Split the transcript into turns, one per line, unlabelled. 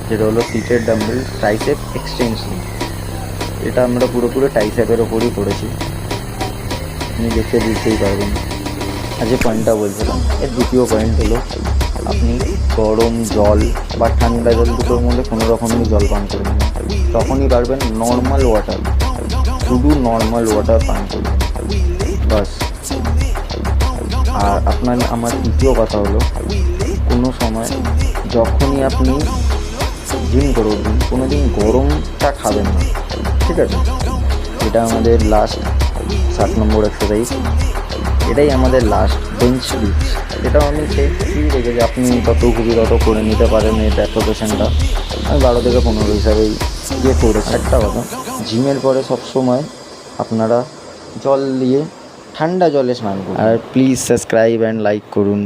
যেটা হলো সিটের ডাম্বেল ট্রাইসেপ এক্সটেনশন। এটা আমরা পুরোপুরি ট্রাইসেপের ওপরই করেছি, আপনি দেখে বুঝতেই পারবেন। আর যে পয়েন্টটা বলছিলাম, এর দ্বিতীয় পয়েন্ট হলো আপনি গরম জল বা ঠান্ডা জল দুটোর মধ্যে কোনো রকমেরই জল পান করবেন না, তখনই পারবেন নর্মাল ওয়াটার, শুধু নর্মাল ওয়াটার পান করবেন বাস। আর আমার তৃতীয় কথা হলো, কোনো সময় যখনই আপনি জিম করে উঠবেন কোনো দিন গরমটা খাবেন না, ঠিক আছে? এটা আমাদের লাস্ট 7 নম্বর এক্সারসাইজ, এটাই আমাদের লাস্ট বেঞ্চ লিফট। এটাও আমি ঠিক রেখেছি, আপনি তত খুবই তত করে নিতে পারেন। এটা একটা পেশেন্টটা আমি 12 থেকে 15 হিসাবেই করেছি। একটা কথা, জিমের পরে সবসময় আপনারা জল দিয়ে ঠান্ডা জলে স্নান করুন। আর প্লিজ সাবস্ক্রাইব অ্যান্ড লাইক করুন।